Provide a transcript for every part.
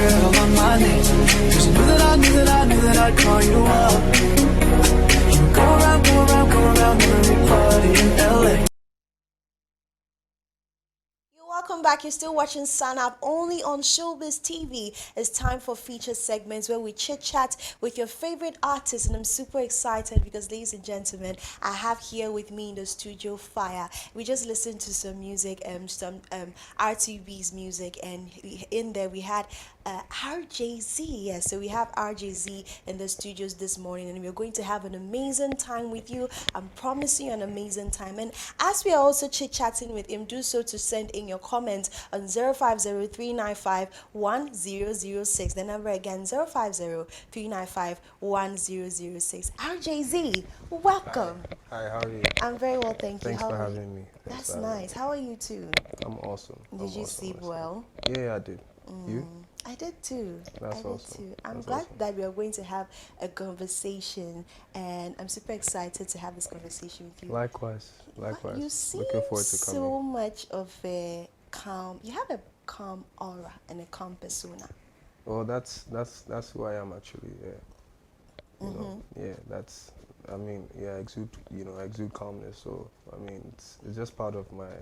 girl on my name. Cause you knew that I'd call you up. You go around every party in LA. Welcome back. You're still watching Sun Up only on Shobiz TV. It's time for feature segments where we chit chat with your favorite artists, and I'm super excited because, ladies and gentlemen, I have here with me in the studio Fire. We just listened to some music, some RTB's music, and in there we had RJZ. Yes, so we have RJZ in the studios this morning, and we're going to have an amazing time with you. I'm promising you an amazing time. And as we are also chit chatting with him, do so to send in your comments on 050-395-1006. The number again, 050-395-1006. RJZ, welcome. Hi, how are you? I'm very well, thank you. Thanks How for are you? having me. That's nice. How are you too? I'm awesome. Did you sleep well? Yeah, I did. You? I did too. That's awesome. I'm glad that we are going to have a conversation, and I'm super excited to have this conversation with you. Likewise. You seem Looking forward to coming. so much of a calm. You have a calm aura and a calm persona. Well, that's who I am actually. Yeah. You know. Yeah. Exude calmness. So I mean, it's just part of my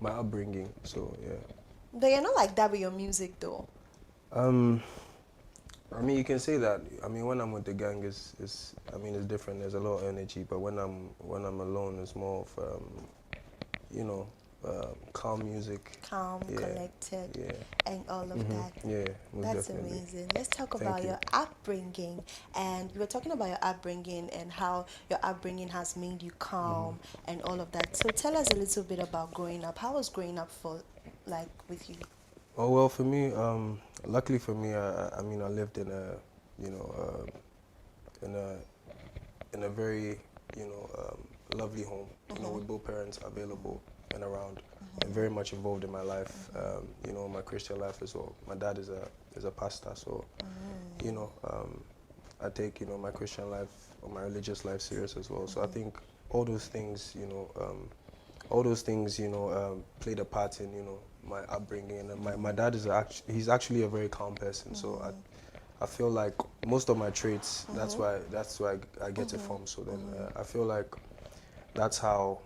upbringing. So yeah. But you're not like that with your music, though. I mean, you can say that. I mean, when I'm with the gang, it's different. There's a lot of energy. But when I'm alone, it's more of calm music. Calm, collected, and all of that. Yeah, that's definitely amazing. Let's talk about your upbringing. And you were talking about your upbringing and how your upbringing has made you calm and all of that. So tell us a little bit about growing up. How was growing up with you? Oh well, for me, luckily for me, I lived in a very lovely home, with both parents available and around, and very much involved in my life, my Christian life as well. My dad is a pastor, so I take my Christian life or my religious life serious as well. So I think all those things, played a part in my upbringing. And my dad he's actually a very calm person. So I feel like most of my traits, that's why I get it from. So then I feel like that's how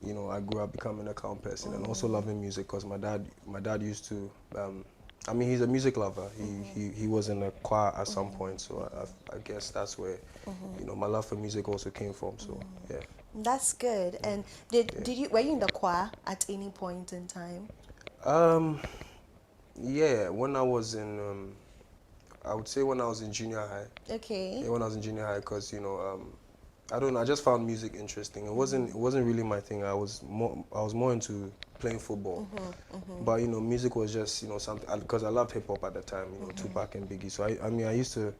I grew up becoming a calm person, and also loving music, because my dad used to he's a music lover. He was in a choir at some point, so I guess that's where my love for music also came from. So yeah. That's good. And were you in the choir at any point in time? Yeah, when I was in I would say when I was in junior high. Okay. Yeah, when I was in junior high, because I don't know, I just found music interesting. It wasn't really my thing. I was more into playing football. But music was just something, because I loved hip hop at the time, Tupac and Biggie. So I used to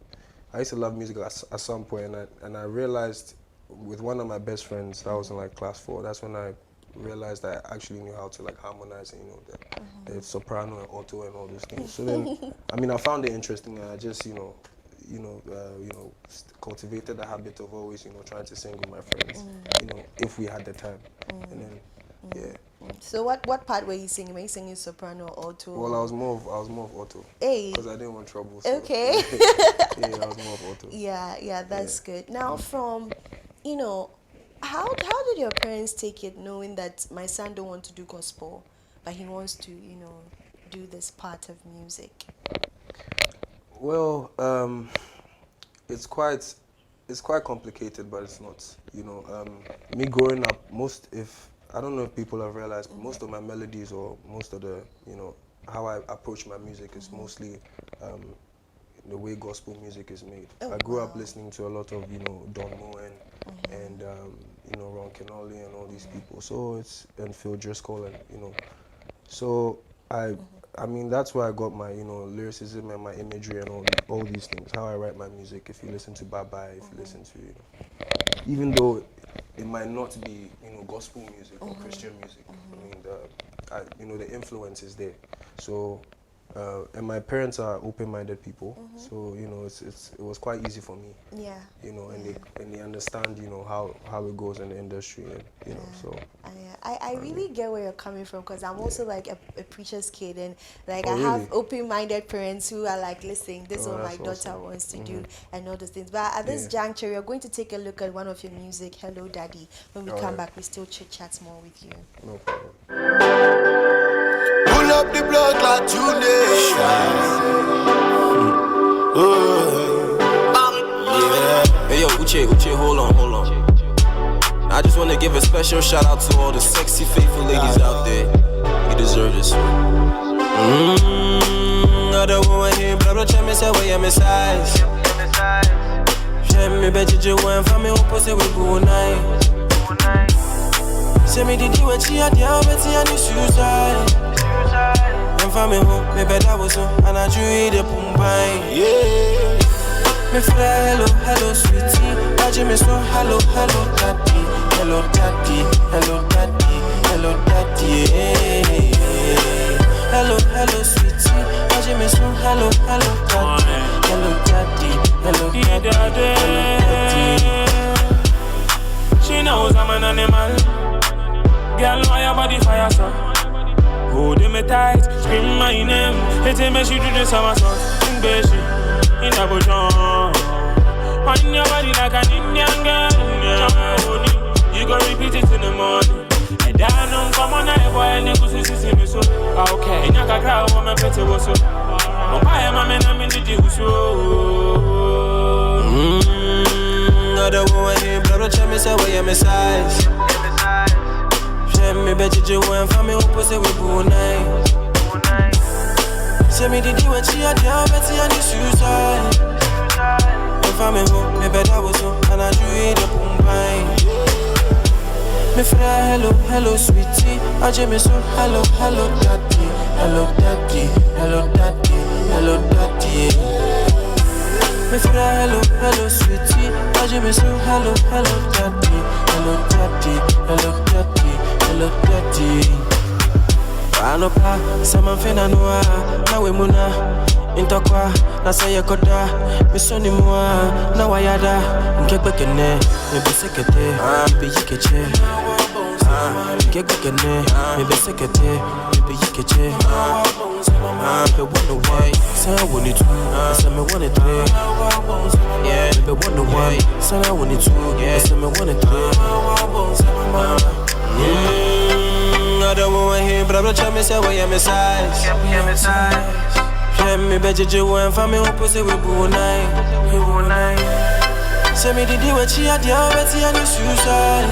love music at some point, and I realized with one of my best friends, I was in like class 4. That's when I realized that I actually knew how to like harmonize, the soprano and alto and all those things. So then, I found it interesting, and I just cultivated the habit of always trying to sing with my friends, if we had the time, and then yeah. So what part were you singing? Were you singing soprano or alto? Well, I was more of alto. Hey. Because I didn't want trouble. So. Okay. Yeah, I was more of alto. Yeah, that's good. Now, from how did your parents take it, knowing that my son don't want to do gospel, but he wants to do this part of music? Well, it's quite complicated, but it's not. Me growing up, I don't know if people have realized, most of my melodies or most of the, how I approach my music is mostly the way gospel music is made. I grew up listening to a lot of, Don Moen and Ron Kenoly and all these people. So and Phil Driscoll and, so that's where I got my, lyricism and my imagery and all these things, how I write my music. If you listen to Bye, if you listen to, even though it might not be, gospel music or Christian music, the influence is there. So and my parents are open-minded people, so you know it was quite easy for me. Yeah. You know, and they understand, you know, how it goes in the industry, and you know, so. I really get where you're coming from, because I'm also like a preacher's kid, and like Oh, I have really? open-minded parents who are like, listen, this is Oh, what my that's daughter awesome. wants to do, and all those things. But at this Yeah. juncture, we're going to take a look at one of your music, Hello Daddy. When we All come right. back, we still chit-chat more with you. No problem. Pull up the blood like Hey yo, Uche, hold on. I just wanna give a special shout out to all the sexy, faithful ladies out there. You deserve this one. I don't want to hear, blah, check me, say, where my size. Check me, bet you want for me, hope say we go night. Say me, did you what she had, yeah, bet you had suicide. And for me, hope, me better was so, and I drew the pumpai. Yeah. Me fly, hello, sweetie. I just miss no hello, daddy. Hello, daddy. Yeah. Hello, sweetie. I just miss no hello, daddy. Hello, daddy. She knows I'm an animal. Girl, why your body fire, so? Holding me tight, scream my name. Hitting me, she do the somersault. In Beijing. In a bush, on your body like an Indian girl. You go repeat it in the morning. And I don't come on, I boy, and you see me so. Okay, in your crowd, woman, petty was so. Oh, I am a man, I'm in the juice. I don't want to hear, brother, check me, say, where my size. Check me, bet you want for me, hope say we go night. Say me did you what she had, yeah, bet you had suicide. If I'm home, me better was so, and I drew the pumpai. Me fly, hello, sweetie. I just miss so, hello, daddy. Me fly, hello, sweetie. I just miss so, hello, daddy. Anopa, sama fena noa, na we muna. Intokwa, na saye koda, misoni mua, na wayada. Nkekbekene, mebe sekete, mebe yikeche. Nkekbekene, mebe sekete, mebe yikeche. Mebe wonder why, say I want it to, say me want it to. Yeah, mebe wonder why, say I want it to, say me want it to. I don't want to hear, but I'm trying to say, where my size. Check me, bet you want for me, hope say we go night. Say me, did you what she had, yeah, bet you had suicide.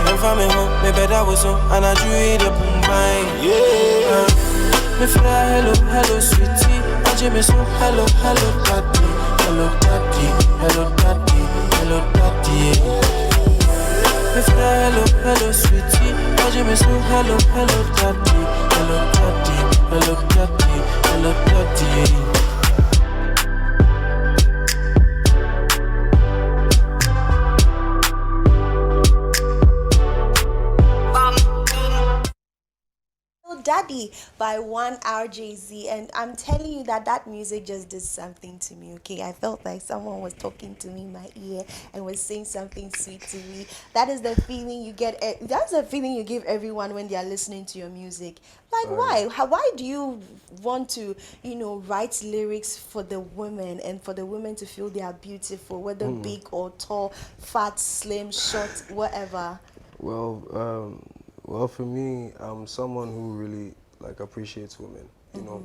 And for me, hope, me better was so, and I drew the pumpai. Yeah. Me fly, hello, sweetie. I just miss so, hello, daddy. Me fly, hello, sweetie. I just miss so, hello, daddy. Hello, daddy. Daddy by Rjz, and I'm telling you that music just did something to me. Okay, I felt like someone was talking to me in my ear and was saying something sweet to me. That is the feeling you get. That's the feeling you give everyone when they are listening to your music. Like, why do you want to, write lyrics for the women and for the women to feel they are beautiful, whether big or tall, fat, slim, short, whatever? Well, for me, I'm someone who really appreciates women. You know,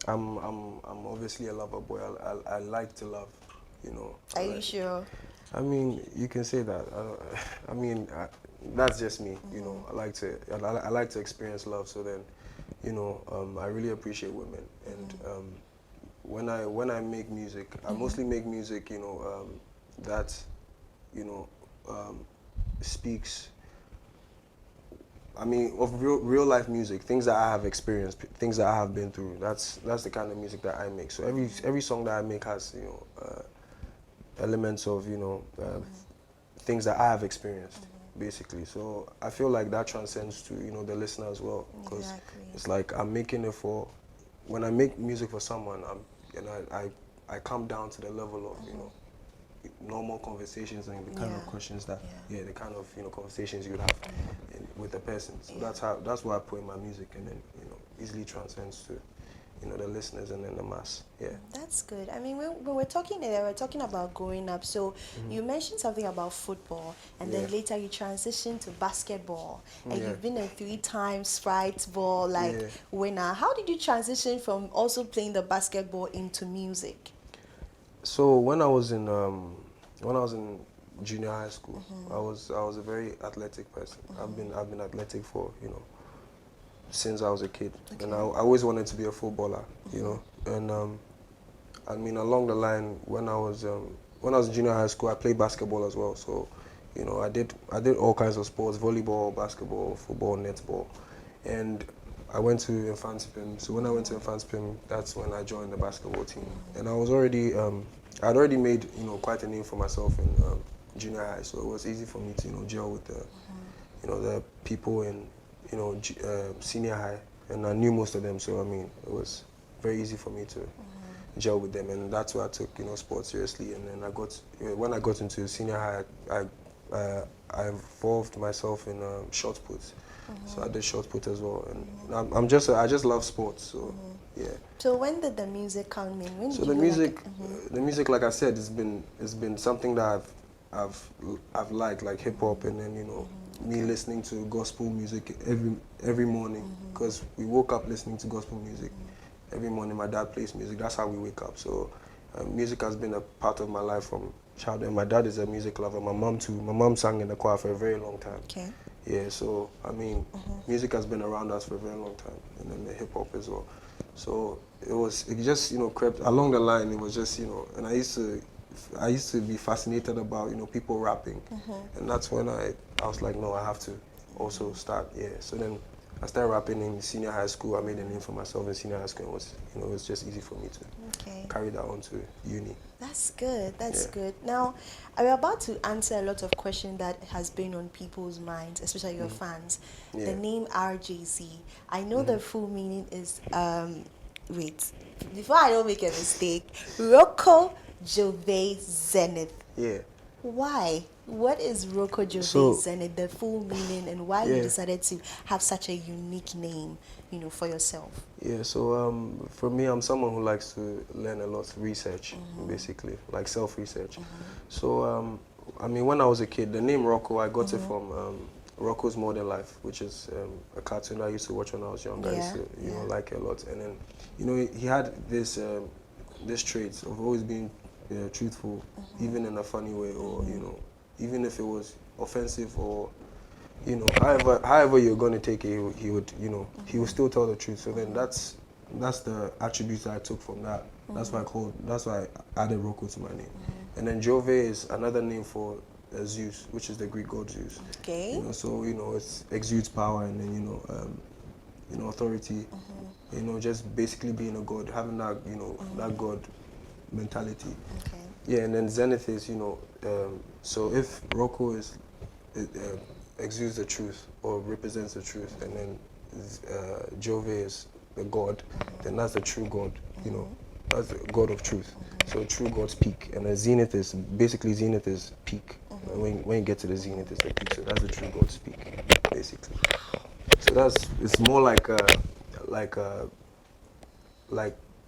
I'm obviously a lover boy. I like to love. You know. Are you sure? I mean, you can say that. That's just me. You know, I like to experience love. So then, I really appreciate women. And when I make music, I mostly make music. That speaks. I mean, of real life music, things that I have experienced, things that I have been through. That's the kind of music that I make. So every song that I make has elements of things that I have experienced, basically. So I feel like that transcends to the listener as well, because It's like I'm making it for, when I make music for someone, I come down to the level of, normal conversations and the kind of questions that, the kind of, conversations you would have with the person. So that's why I put in my music, and then, easily transcends to, the listeners and then the mass. Yeah. That's good. I mean, when we're talking there, we're talking about growing up. So you mentioned something about football, and then later you transitioned to basketball, and you've been a 3-time Sprite ball winner. How did you transition from also playing the basketball into music? So when I was in junior high school, I was a very athletic person. I've been athletic for, since I was a kid, and I always wanted to be a footballer, And I mean, along the line, when I was in junior high school, I played basketball as well. So, I did all kinds of sports: volleyball, basketball, football, netball, and I went to Infantsipim. So when I went to Infantsipim, that's when I joined the basketball team, and I was already I'd already made quite a name for myself in junior high. So it was easy for me to gel with the the people in senior high, and I knew most of them, so I mean, it was very easy for me to gel with them, and that's why I took sports seriously. And then when I got into senior high, I involved myself in shot puts, so I did shot put as well, and I just love sports, so yeah. So when did the music come in? When So did the you music, the music, like I said, it's been something that I've liked, like hip hop, and then me listening to gospel music every morning, because we woke up listening to gospel music every morning. My dad plays music. That's how we wake up. So music has been a part of my life from childhood. My dad is a music lover. My mom too. My mom sang in the choir for a very long time. Okay. Yeah. So I mean, music has been around us for a very long time, and then the hip hop as well. So it just crept along the line. It was just and I used to be fascinated about people rapping, and that's when I was like, no, I have to also start. Yeah. So then I started rapping in senior high school. I made a name for myself in senior high school. It was just easy for me to carry that on to uni. That's good. That's good. Now, we're about to answer a lot of questions that has been on people's minds, especially your fans. Yeah. The name RJZ. I know the full meaning is wait, before I don't make a mistake, Rocco Jove Zenith. Yeah. Why? What is Rocco Jove Zenith, the full meaning, and why you decided to have such a unique name, for yourself? Yeah, so for me, I'm someone who likes to learn a lot, research, basically, like self-research. So, I mean, when I was a kid, the name Rocco, I got it from Rocco's Modern Life, which is a cartoon I used to watch when I was younger. I used to, like it a lot. And then, he had this trait of always being truthful, even in a funny way, or, even if it was offensive, or however you're going to take it, he would he would still tell the truth. So then that's the attributes I took from that. That's why I added Rocco to my name. And then Jove is another name for Zeus, which is the Greek god Zeus. Okay. So it exudes power, and then authority. Just basically being a god, having that that god mentality. Okay. Yeah, and then Zenith is so if Rocco exudes the truth or represents the truth, and then Jove is the god, then that's the true god. That's the god of truth. So true God's peak, and the zenith is peak. And when you get to the zenith, it's the peak. So that's the true God's peak, basically. So it's more like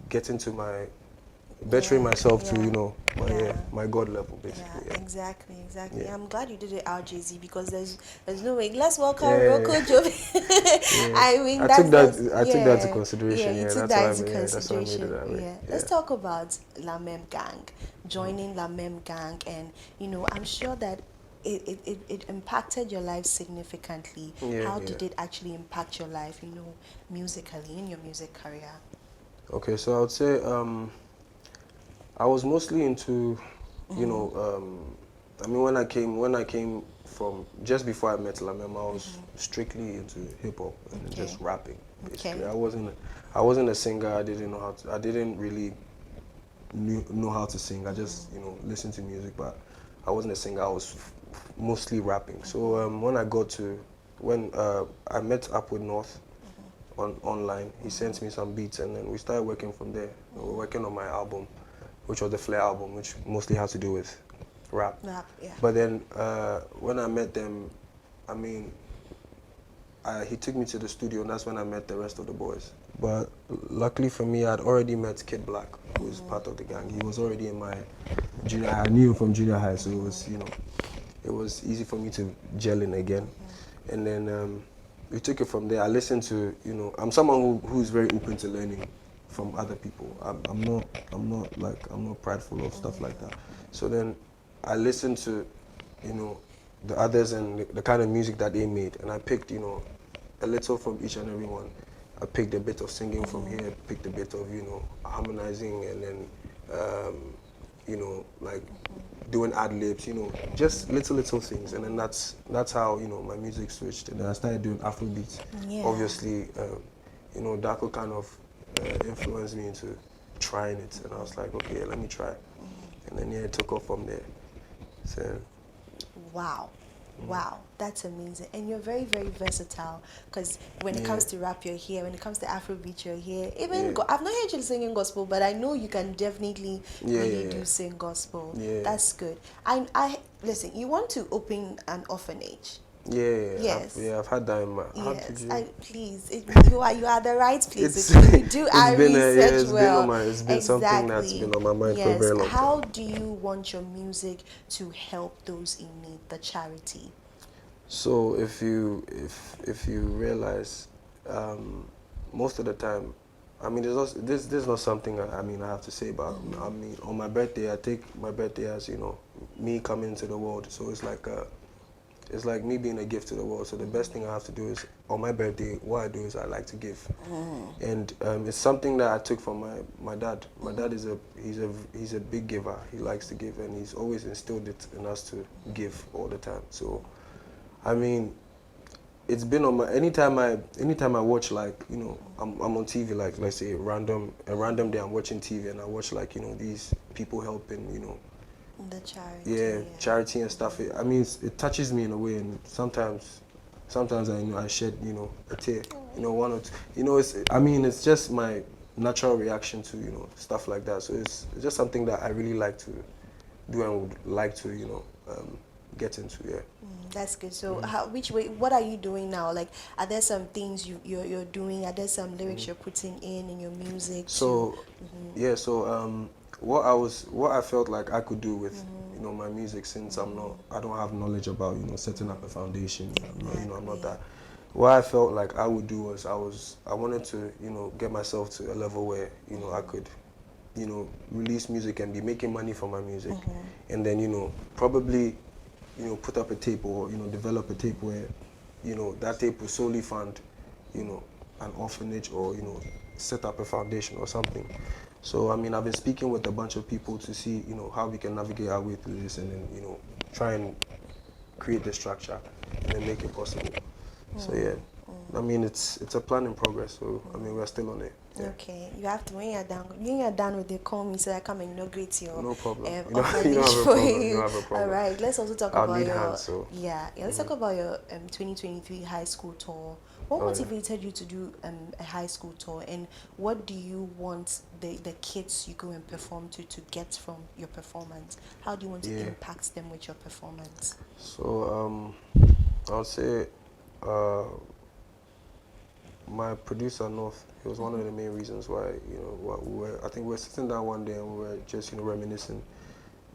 getting to bettering myself to my God level, basically. Yeah, exactly. Yeah. I'm glad you did it RJZ, because there's no way. Let's welcome Rocco Jove. I mean, I took that to consideration. Yeah, you took that into consideration. Yeah. Let's talk about La Mem Gang, joining La Mem Gang, and I'm sure that it impacted your life significantly. How did it actually impact your life, musically, in your music career? Okay, so I would say I was mostly into, I mean, when I came from, just before I met Lamem, I was strictly into hip hop and just rapping, basically. I wasn't a singer. I didn't really know how to sing. I just, listened to music, but I wasn't a singer. I was mostly rapping. So when I met Up with North online. He sent me some beats, and then we started working from there. We were working on my album, which was the Flair album, which mostly has to do with rap. Yeah. But then when I met them, I mean, he took me to the studio, and that's when I met the rest of the boys. But luckily for me, I'd already met Kid Black, who was part of the gang. He was already in my junior high. I knew him from junior high, so it was, you know, it was easy for me to gel in again. And then we took it from there. I listened to, you know, I'm someone who's very open to learning from other people. I'm not prideful of stuff like that. So then I listened to, you know, the others and the kind of music that they made, and I picked, you know, a little from each and every one. I picked a bit of singing from here, picked a bit of, you know, harmonizing, and then, you know, like doing ad-libs, you know, just little things. And then that's how, you know, my music switched. And then I started doing Afrobeats. Yeah. Obviously, you know, that could kind of influence me into trying it. And I was like, okay, let me try. And then, yeah, it took off from there. So, Wow, that's amazing. And you're very, very versatile, because when it comes to rap, you're here. When it comes to Afrobeat, you're here. Even I've not heard you singing gospel, but I know you can definitely do sing gospel. Yeah. That's good. I listen, you want to open an orphanage. Yes. I've had that in my. Yes, you are the right place. You do our research well. It's been something that's been on my mind for a very long time. How do you want your music to help those in need, the charity? So if you realize, most of the time, I mean, there's not something I have to say about. I mean, on my birthday, I take my birthday as, you know, me coming into the world. So it's like me being a gift to the world. So the best thing I have to do is, on my birthday, what I do is I like to give. And it's something that I took from my dad. My dad he's a big giver. He likes to give, and he's always instilled it in us to give all the time. So, I mean, it's been on my, anytime I watch, like, you know, I'm on TV, like, let's say a random day I'm watching TV, and I watch, like, you know, these people helping, you know, the charity. Charity and stuff. I mean, it touches me in a way, and sometimes I shed, you know, a tear, you know, one or two. You know, it's just my natural reaction to, you know, stuff like that. So it's just something that I really like to do and would like to, you know, get into. Yeah. That's good. So, what are you doing now? Like, are there some things you're doing? Are there some lyrics you're putting in your music? So, what I felt like I could do with, you know, my music, since I don't have knowledge about, you know, setting up a foundation. I'm not that. What I felt like I would do was I wanted to, you know, get myself to a level where, you know, I could, you know, release music and be making money from my music, and then, you know, probably, you know, put up a tape, or, you know, develop a tape where, you know, that tape will solely fund, you know, an orphanage, or, you know, set up a foundation or something. So, I mean, I've been speaking with a bunch of people to see, you know, how we can navigate our way through this, and then, you know, try and create the structure and then make it possible. So, yeah, I mean, it's a plan in progress. So, I mean, we're still on it. Yeah. Okay, you have to, when you're done with it, call me so I come and inaugurate your no problem. You don't have a problem. You don't have a problem. All right, let's also talk I'll about need your hands, so. Let's talk about your 2023 high school tour. What motivated you to do a high school tour, and what do you want the kids you go and perform to get from your performance? How do you want to impact them with your performance? So I would say my producer North, he was one of the main reasons why, you know, I think we were sitting down one day and we were just, you know, reminiscing,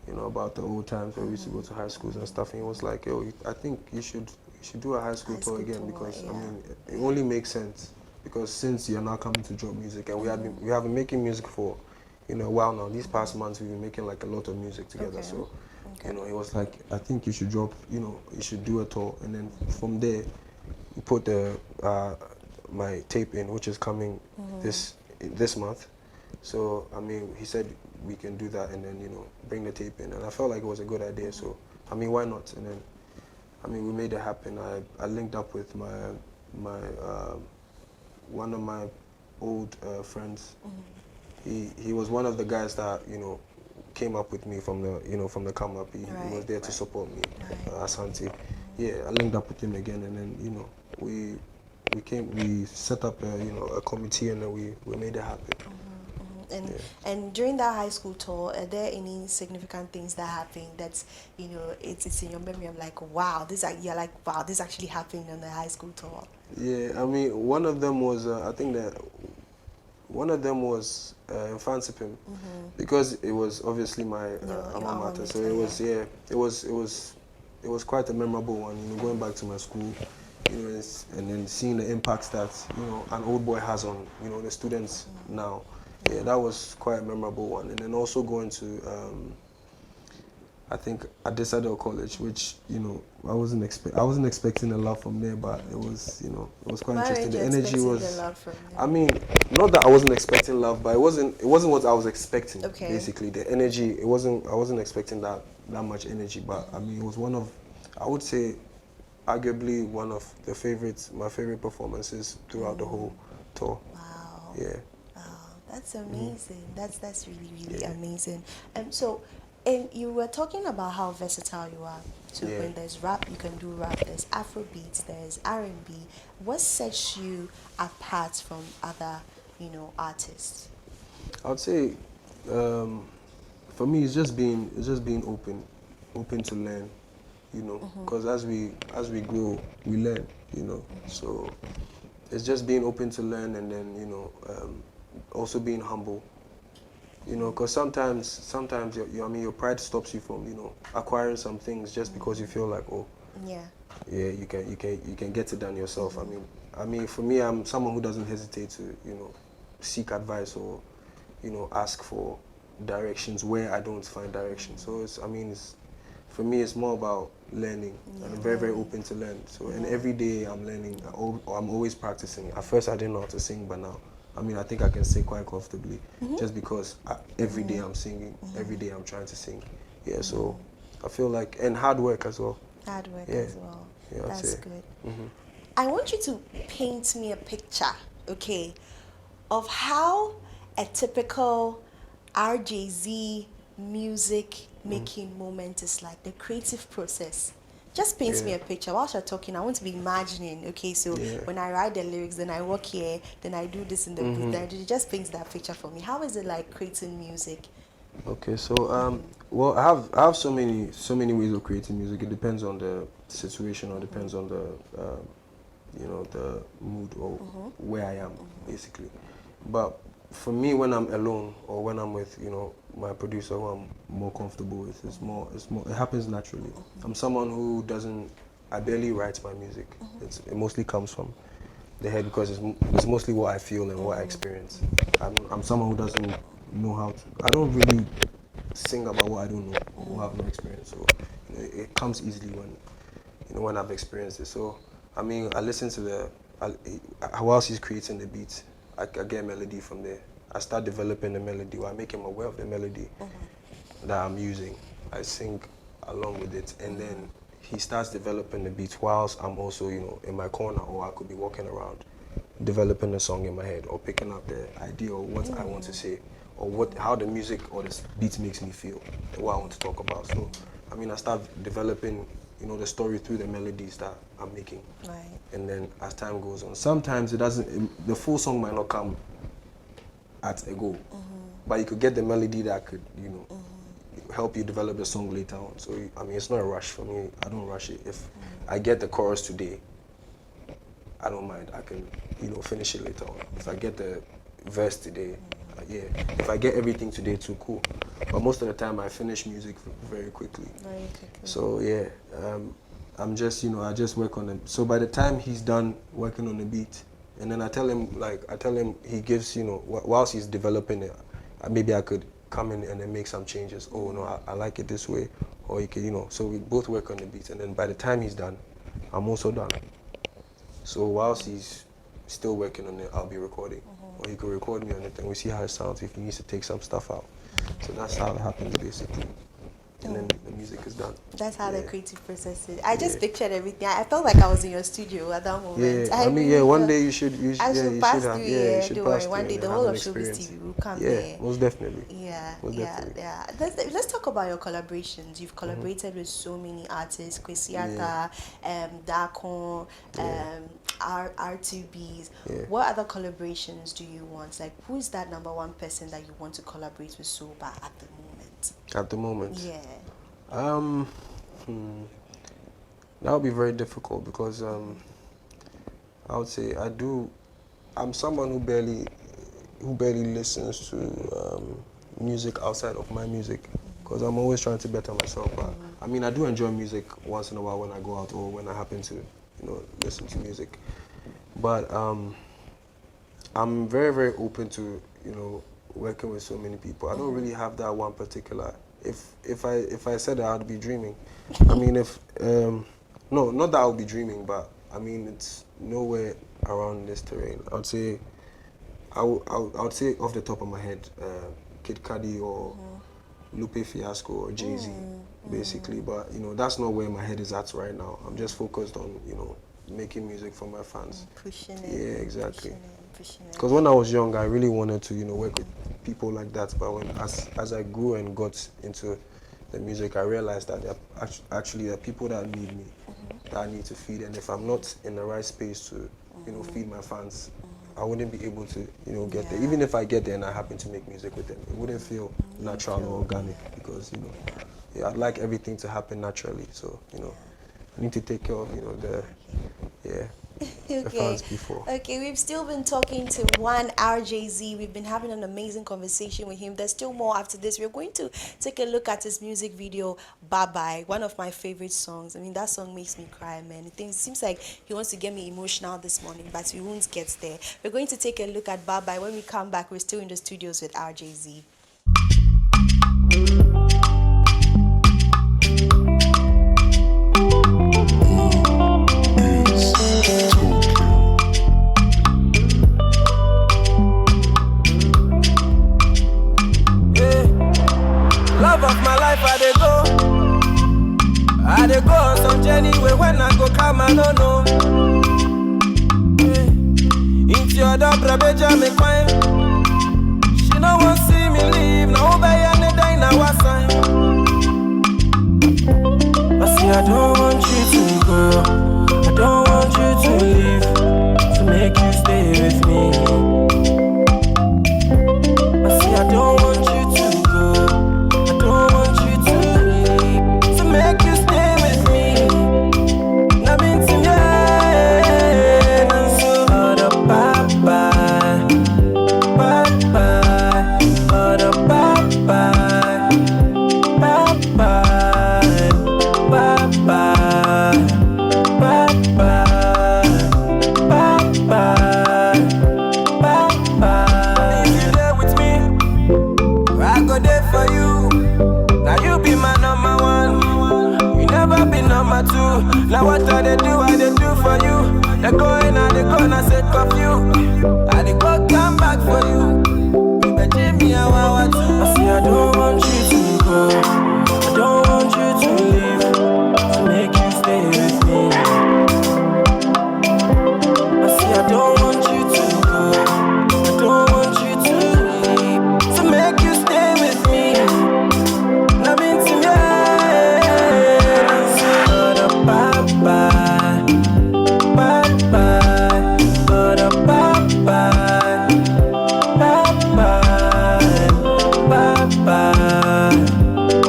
you know, about the old times where we used to go to high schools and stuff, and he was like, yo, I think you should do a high school tour again, because I mean, it only makes sense, because since you're now coming to drop music, and we have been making music for, you know, a while now. These past months we've been making like a lot of music together. So, you know, he was like, I think you should drop, you know, you should do a tour, and then from there, we put my tape in, which is coming this month. So, I mean, he said we can do that, and then, you know, bring the tape in, and I felt like it was a good idea. So, I mean, why not? And then, I mean, we made it happen. I linked up with my one of my old friends. He was one of the guys that, you know, came up with me from the come up. He was there to support me, Asante. Yeah, I linked up with him again, and then, you know, we we set up a committee, and then we made it happen. And Yeah. and during that high school tour, are there any significant things that happened that's it's in your memory? I'm like, wow, you're like, wow, this actually happened on the high school tour. Yeah, I mean, one of them was I think that one of them was in Fansipim, because it was obviously my Your alma mater. So mater, it was it was quite a memorable one. Going back to my school, and then seeing the impacts that an old boy has on the students now. Yeah, that was quite a memorable one. And then also going to I think at Desadel College, which I wasn't expecting a lot from there, but it was it was quite Why interesting. weren't you The energy expecting was. a lot from them? I mean, not that I wasn't expecting love, but it wasn't what I was expecting. Okay. Basically, the energy. I wasn't expecting that much energy, but I mean, it was one of, I would say, arguably one of my favorite performances throughout the whole tour. Wow. Yeah. Wow, that's amazing. That's really Yeah. amazing. So, and you were talking about how versatile you are. So Yeah. when there's rap, you can do rap. There's Afrobeats. There's R&B. What sets you apart from other, artists? I would say, for me, it's just being open to learn, because as we grow, we learn, So it's just being open to learn, and then also being humble, because sometimes your pride stops you from acquiring some things just because you feel like, oh, Yeah. yeah, you can get it done yourself. I mean, for me, I'm someone who doesn't hesitate to seek advice or ask for directions where I don't find direction. So for me, it's more about learning. I'm very open to learn. So and every day I'm learning. I'm always practicing. At first I didn't know how to sing, but now I think I can sing quite comfortably, just because every day I'm singing. Every day I'm trying to sing. Yeah. So I feel like, and hard work as well. Hard work Yeah. as well. Yeah, I'd That's say. good. I want you to paint me a picture, okay, of how a typical RJZ music making moment is like, the creative process. Just paint me a picture. Whilst you're talking, I want to be imagining, okay, so when I write the lyrics, then I walk here, then I do this in the booth, then I do, just paint that picture for me. How is it like creating music? Okay, so well, I have so many ways of creating music. It depends on the situation, or depends on the the mood, or where I am, basically. But for me, when I'm alone, or when I'm with my producer, who I'm more comfortable with, it happens naturally. I'm someone who I barely write my music. It mostly comes from the head, because it's mostly what I feel and what I experience. I'm someone who doesn't know how to. I don't really sing about what I don't know or have no experience. So it comes easily when I've experienced it. So I listen to whilst he's creating the beats, I get melody from there. I start developing the melody, or I make him aware of the melody that I'm using. I sing along with it, and then he starts developing the beats whilst I'm also in my corner, or I could be walking around developing a song in my head, or picking up the idea or what I want to say, or how the music or the beat makes me feel, and what I want to talk about. So I start developing the story through the melodies that I'm making. Right. And then as time goes on, sometimes the full song might not come at a go, but you could get the melody that could help you develop the song later on. So it's not a rush for me. I don't rush it. If I get the chorus today, I don't mind. I can finish it later on. If I get the verse today, if I get everything today too, cool. But most of the time I finish music very quickly. Very quickly. So I'm just I just work on it. So by the time he's done working on the beat, and then I tell him he gives whilst he's developing it, maybe I could come in and then make some changes. Oh no, I like it this way, or you can so we both work on the beat, and then by the time he's done, I'm also done. So whilst he's still working on it, I'll be recording, or he could record me on it, and we see how it sounds if he needs to take some stuff out. So that's how it happens, basically. and then the music is done. That's how the Yeah. creative process is. I just pictured everything. I felt like I was in your studio at that moment. Yeah, I mean, yeah, one day you should I yeah, should you pass should have, through yeah, here. you should Don't pass worry. One through day and the have whole an of Shobiz experience. TV will come Yeah, there. most definitely. Yeah, Most yeah, definitely. yeah. Let's talk about your collaborations. You've collaborated with so many artists, Kwesiata, Dakon, R2Bs. Yeah. What other collaborations do you want? Like, who's that number one person that you want to collaborate with so bad at the moment? At the moment. Yeah. That would be very difficult because I would say I'm someone who barely listens to music outside of my music because I'm always trying to better myself. But I mean, I do enjoy music once in a while when I go out or when I happen to, listen to music. But I'm very, very open to, working with so many people. I don't really have that one particular. If I said that, I'd be dreaming. I mean, no, not that I would be dreaming, but I mean, it's nowhere around this terrain. I would say off the top of my head, Kid Cudi or Lupe Fiasco or Jay-Z, basically. But that's not where my head is at right now. I'm just focused on making music for my fans. Pushing it. Yeah, exactly. Pushing it. Because when I was young, I really wanted to work with people like that. But as I grew and got into the music, I realized that there are people that need me, that I need to feed. And if I'm not in the right space to feed my fans, I wouldn't be able to get there. Even if I get there and I happen to make music with them, it wouldn't feel natural or organic because I'd like everything to happen naturally. So I need to take care of the fans before. Okay, we've still been talking to one Rjz. We've been having an amazing conversation with him. There's still more after this. We're going to take a look at his music video, Bye Bye, one of my favorite songs. I mean, that song makes me cry, man. It seems like he wants to get me emotional this morning, but we won't get there. We're going to take a look at Bye Bye. When we come back, we're still in the studios with Rjz. Love of my life, I dey go on some journey where when I go come, I don't know. Into your dobra beja me fine. She no want see me leave, no obey any day now I sign. I say I don't want you to go, I don't want you to leave, to make you stay with me. I say I don't want you to go, I don't want you to leave, to make you stay with me. Now mean to me, and so all the bye bye, bye bye, all the bye bye, bye bye, bye bye, bye bye, bye bye. If you there with me, I go there for you. Now you be my number one. You never be number two. Now what I they do for you. They go in and they gonna set off you. I they go come back for you. You better me I want to. I say I don't want you to go. I don't want you to leave, to make you stay with me. I say I don't want you to go. I don't want you to leave, to make you stay with me. Now mean to me, all the bye bye, bye bye, all the bye bye, bye bye, bye bye,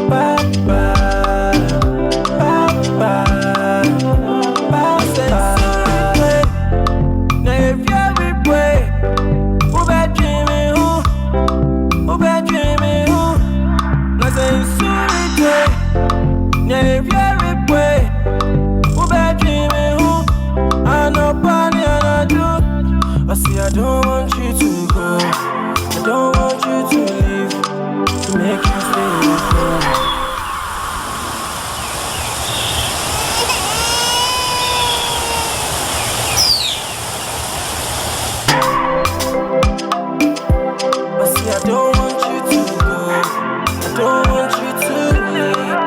bye bye, bye bye, bye bye. Now if you pray, who bad dreaming who bad dreaming who? Now say you sorry, now if you pray, who bad dreaming who? I know party and I do. I say I don't want you to go, I don't want you to leave, to make you stay with me. I say I don't want you to go, I don't want you to leave,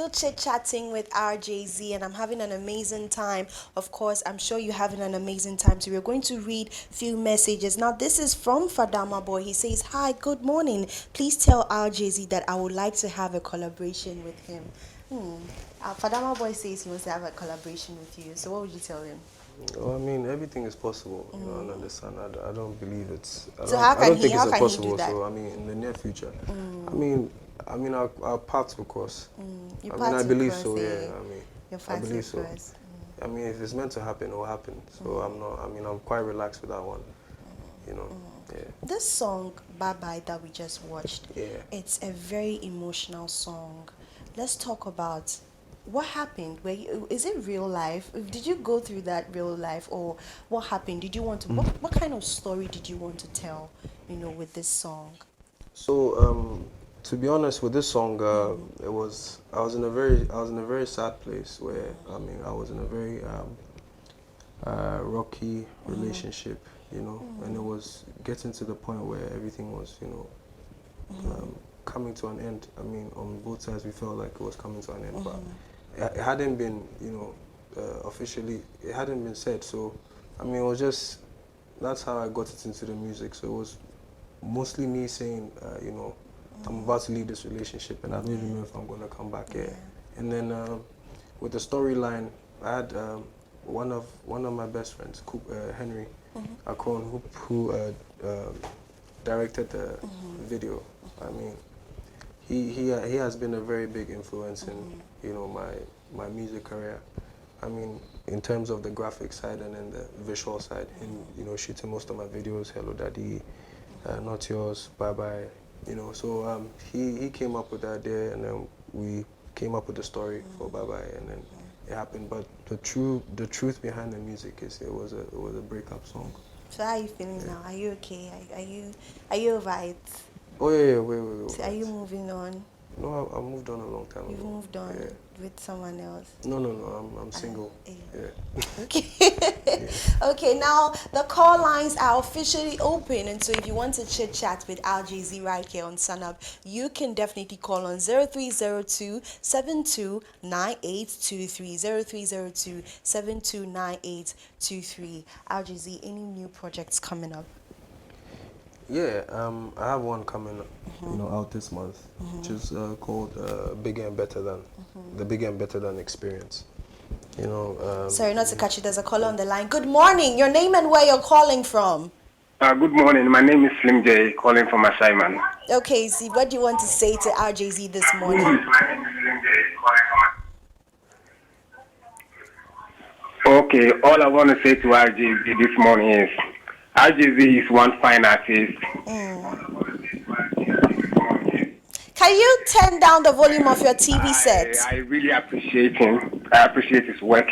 still chit-chatting with RJZ and I'm having an amazing time. Of course, I'm sure you're having an amazing time. So we're going to read few messages. Now, this is from Fadama Boy. He says, "Hi, good morning. Please tell RJZ that I would like to have a collaboration with him." Fadama Boy says he wants to have a collaboration with you. So what would you tell him? Well, I mean, everything is possible. You know, and understand. I don't believe it's. So how can he? Think How it's can impossible. he do that? So I mean, in the near future, I mean, our paths will cross. I believe so. Yeah. I believe so. I mean, if it's meant to happen, it will happen. So I'm not. I mean, I'm quite relaxed with that one. You know. Yeah. This song, Bye Bye, that we just watched. Yeah. It's a very emotional song. Let's talk about what happened. Is it real life? Did you go through that real life, or what happened? Did you want to? What kind of story did you want to tell? You know, with this song. So to be honest, with this song, I was in a very sad place where I was in a very rocky relationship, you know, and it was getting to the point where everything was, you know, coming to an end. I mean, on both sides, we felt like it was coming to an end, but it hadn't been, you know, officially, it hadn't been said. So, I mean, it was just, that's how I got it into the music. So it was mostly me saying, you know, I'm about to leave this relationship and I don't even know if I'm going to come back here. And then with the storyline, I had one of my best friends, Henry Akron, who directed the video. I mean, he has been a very big influence in, you know, my music career. I mean, in terms of the graphic side and then the visual side, in, you know, shooting most of my videos, Hello Daddy, Not Yours, Bye Bye, you know. So he came up with the idea, and then we came up with the story for Bye Bye, and then it happened. But the truth behind the music is it was a breakup song. So how are you feeling now? Are you okay? Are you over it? Oh yeah, wait. So are you moving on? No, I moved on a long time ago. You've moved on with someone else? No, I'm single. Yeah. Okay. Okay, now the call lines are officially open, and so if you want to chit chat with RJZ right here on Sunup, you can definitely call on 0302 729823 0302 729823. RJZ, any new projects coming up? Yeah, I have one coming, you know, out this month, which is called Bigger and Better Than, the Bigger and Better Than Experience. You know. Sorry, not to catch you. There's a caller on the line. Good morning. Your name and where you're calling from? Good morning. My name is Slim J, calling from Assignment. Okay, see, what do you want to say to RJZ this morning? Okay, all I want to say to RJZ this morning is, RJZ is one fine artist. Can you turn down the volume of your TV set? I really appreciate him. I appreciate his work.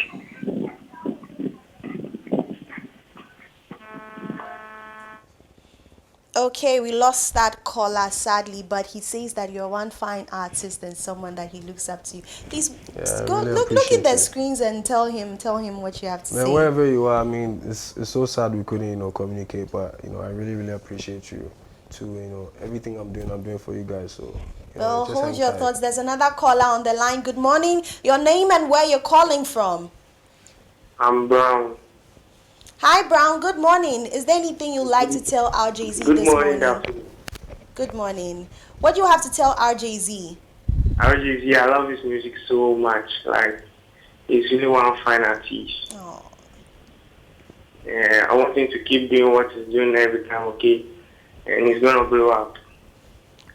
Okay, we lost that caller sadly, but he says that you're one fine artist and someone that he looks up to. Please go really look at the it. screens and tell him what you have to say. Wherever you are, I mean, it's so sad we couldn't, you know, communicate, but you know, I really appreciate you too. You know, everything I'm doing for you guys. So. You know, Well, hold your thoughts. There's another caller on the line. Good morning. Your name and where you're calling from? I'm Brown. Hi, Brown. Good morning. Is there anything you'd like to tell RJZ Good this morning, morning? Daphne. Good morning. What do you have to tell RJZ? RJZ, I love his music so much. Like, he's really one fine artist. Oh. Yeah, I want him to keep doing what he's doing every time, okay? And he's gonna blow up.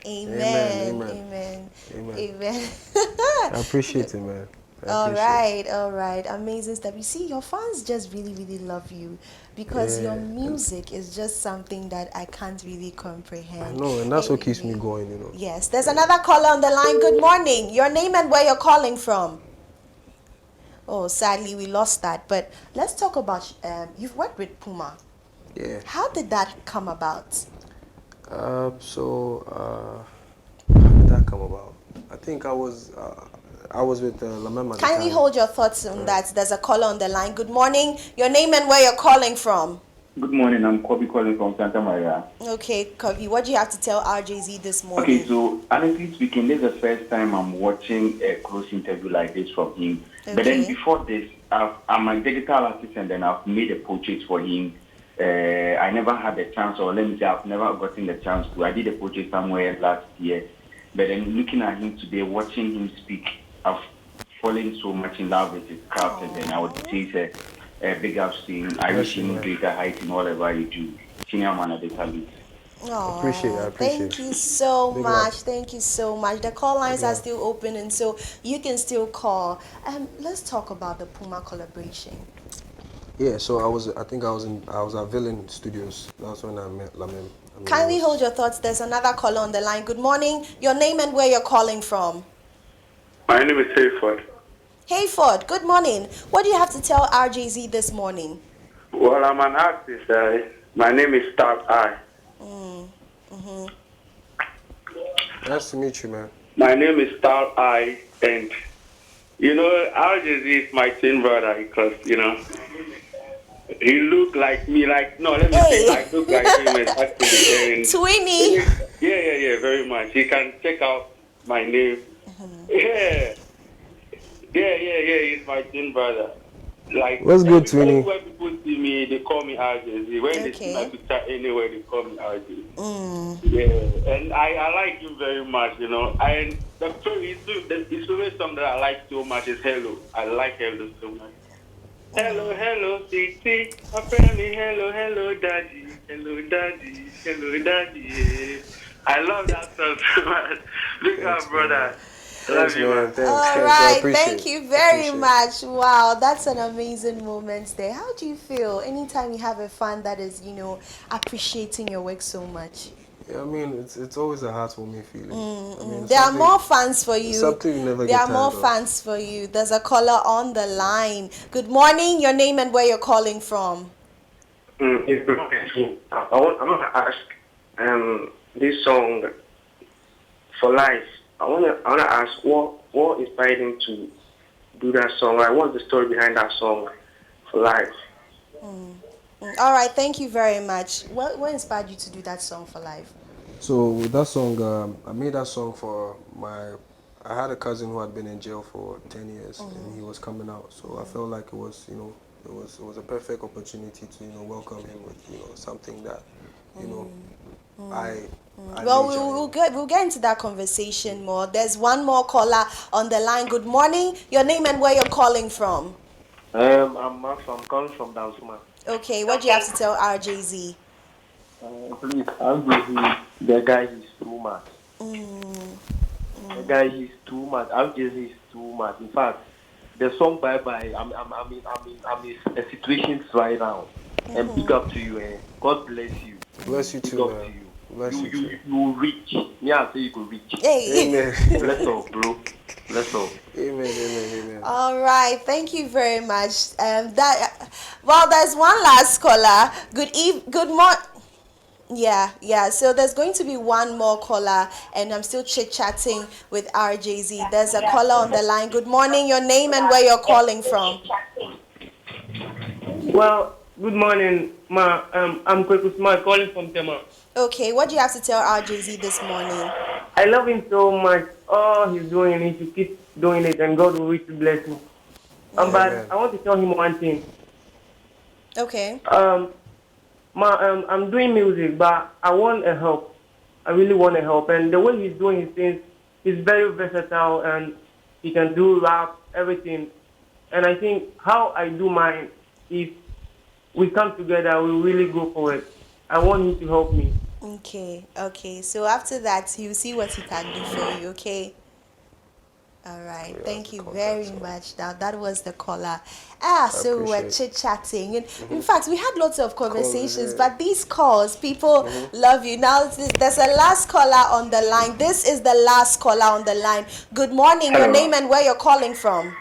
Amen. Amen. Amen. I appreciate it, man. All right. Amazing stuff. You see, your fans just really love you because your music is just something that I can't really comprehend. I know, and that's what keeps me going, you know. Yes. There's another caller on the line. Good morning. Your name and where you're calling from? Oh, sadly, we lost that. But let's talk about, you've worked with Puma. Yeah. How did that come about? How did that come about? I think I was with Lamema. Kindly hold your thoughts on that. There's a caller on the line. Good morning. Your name and where you're calling from? Good morning. I'm Kobe calling from Santa Maria. Okay, Kobe, what do you have to tell RJZ this morning? Okay, so honestly speaking, this is the first time I'm watching a close interview like this from him. But then before this, I'm a digital artist and then I've made a portrait for him. I never had the chance, or let me say, I've never gotten the chance to. I did a portrait somewhere last year. But then looking at him today, watching him speak, I've fallen so much in love with his craft, and then I would say a big up to him. I wish him greater heights in whatever you do. Senior man at the talent. Oh, I appreciate thank you so Big much. love. Thank you so much. The call lines are still open, and so you can still call. Let's talk about the Puma collaboration. Yeah, so I was at Villain Studios. That's when I met Lamem. Kindly hold your thoughts. There's another caller on the line. Good morning. Your name and where you're calling from. My name is Hayford. Hayford, good morning. What do you have to tell RJZ this morning? Well, I'm an artist. My name is Star I. Nice to meet you, man. My name is Star I, and RJZ is my twin brother because he look like me. Like no, let me say, I look like him actually. And Twinny. Yeah, very much. You can check out my name. Yeah, he's my twin brother. Like, what's good, Twinny? When people see me, they call me RJZ. When they see my picture anywhere, they call me RJZ. Yeah, and I like him very much, And the favorite song that I like so much is Hello. I like Hello so much. Hello, Titi. My family, hello, daddy. Hello, daddy. Yeah. I love that song so much. Big up, brother. Thanks, man. Thanks. All right, thank you very much. Wow, that's an amazing moment there. How do you feel anytime you have a fan that is, appreciating your work so much? Yeah, I mean, it's always a heartwarming feeling. There are more fans for you. Something you never There get are more tired of. fans for you. There's a caller on the line. Good morning. Your name and where you're calling from. I'm going to ask this song For Life. I want to ask what inspired him to do that song? Like, what's the story behind that song, For Life? All right, thank you very much. What inspired you to do that song, For Life? So with that song, I made that song for I had a cousin who had been in jail for 10 years, and he was coming out. So I felt like it was, it was a perfect opportunity to, welcome him with, something that, Well, we'll get into that conversation more. There's one more caller on the line. Good morning. Your name and where you're calling from. I'm Max. I'm calling from Dansuma. Okay, what do you have to tell RJZ? Please, RJZ, the guy is too much. The guy is too much. RJZ is too much. In fact, the song Bye Bye, I'm in a situation right now. And big up to you, and God bless you. Bless you too, man. You reach. Me, I say you could reach. Hey. Amen. Bless up, bro. Bless up. Amen. All right, thank you very much. There's one last caller. Good morning. Yeah. So there's going to be one more caller, and I'm still chit-chatting with RJZ. There's a caller on the line. Good morning. Your name and where you're calling from. Well, good morning, ma. I'm Kwekusma calling from Tema. Okay, what do you have to tell RJZ this morning? I love him so much. Oh, he's doing it. He keeps doing it, and God will richly bless him. But I want to tell him one thing. Okay. I'm doing music, but I want a help. I really want a help, and the way he's doing his things is very versatile, and he can do rap, everything. And I think how I do mine, if we come together, we really go for it. I want him to help me. Okay. So after that, you see what he can do for you, okay? All right. Thank you very much. Now, that was the caller. So we were chit-chatting. In fact, we had lots of conversations, but these calls, people love you. Now, there's a last caller on the line. This is the last caller on the line. Good morning. Hello. Your name and where you're calling from.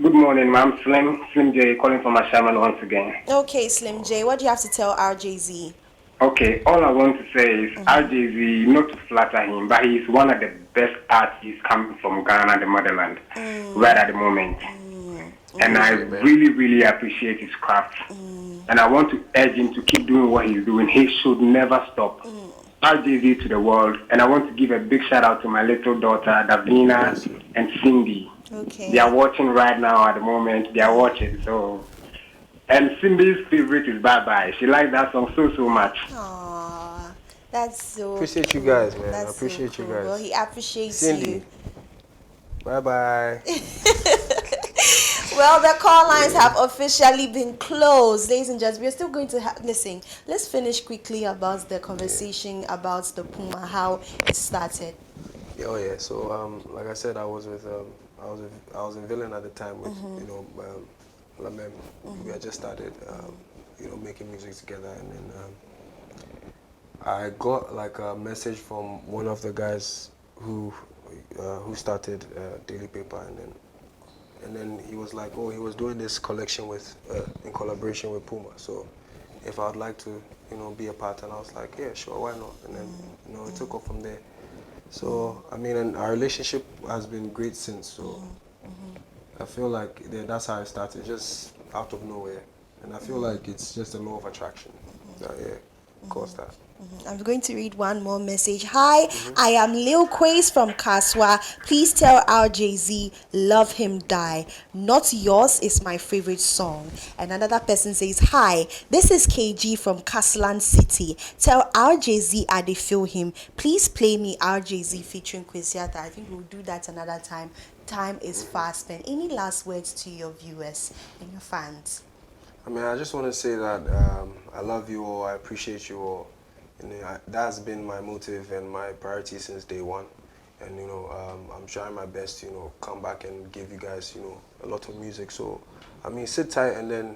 Good morning, ma'am. Slim J calling from Ashaman once again. Okay, Slim J. What do you have to tell RJZ? Okay, all I want to say is RJZ, not to flatter him, but he's one of the best artists coming from Ghana, the motherland, right at the moment. And I really, really appreciate his craft. And I want to urge him to keep doing what he's doing. He should never stop. RJZ to the world. And I want to give a big shout out to my little daughter, Davina and Cindy. Okay. They are watching right now at the moment. They are watching. So, and Cindy's favorite is Bye Bye. She likes that song so much. Aww, that's so Appreciate cool. you guys, man. That's I appreciate so you cool. guys. Well, he appreciates Cindy. you. Bye bye. Well, the call lines have officially been closed. Ladies and gentlemen, we're still going to listen. Let's finish quickly about the conversation about the Puma, how it started. Oh yeah. So like I said, I was in Villain at the time with Lamem. We had just started making music together, and then I got like a message from one of the guys who started Daily Paper, and then he was like, oh, he was doing this collection with in collaboration with Puma. So if I would like to be a part, and I was like, yeah, sure, why not? And then it took off from there. So I mean, and our relationship has been great since. So I feel like that's how it started, just out of nowhere. And I feel like it's just a law of attraction. Caused that. I'm going to read one more message. Hi, I am Lil Quays from Kaswa. Please tell RJZ, Love Him Die. Not Yours is my favorite song. And another person says, hi, this is KG from Kaslan City. Tell RJZ I dey feel him. Please play me RJZ featuring Kwesiata. I think we'll do that another time. Time is fast spent. Any last words to your viewers and your fans? I mean, I just want to say that I love you all. I appreciate you all. And that's been my motive and my priority since day one. And I'm trying my best to come back and give you guys a lot of music. So I mean, sit tight, and then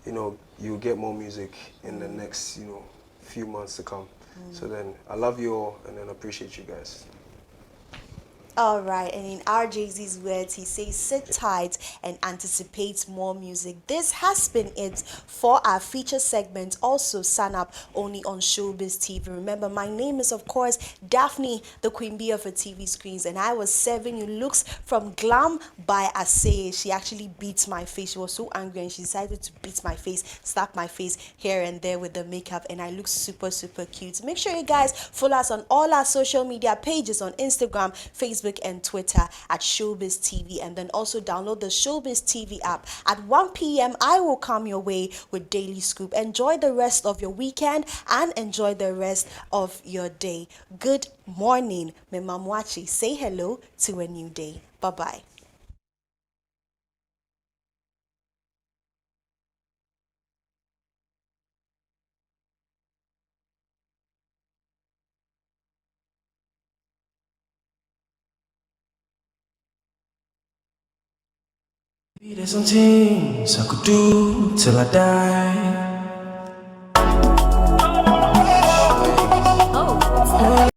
you'll get more music in the next few months to come. So then I love you all, and then appreciate you guys. All right, and in RJZ's words, he says, sit tight and anticipate more music. This has been it for our feature segment, also Sun Up, only on Shobiz TV. Remember, my name is, of course, Daphne, the Queen Bee of the TV screens, and I was serving you looks from Glam by Asay. She actually beat my face. She was so angry, and she decided to beat my face, slap my face here and there with the makeup, and I look super cute. Make sure you guys follow us on all our social media pages on Instagram, Facebook, and Twitter at Shobiz TV, and then also download the Shobiz TV app. At 1 p.m. I will come your way with Daily Scoop. Enjoy the rest of your weekend and enjoy the rest of your day. Good morning, Memamwachi. Say hello to a new day. Bye-bye. Maybe there's some things I could do till I die.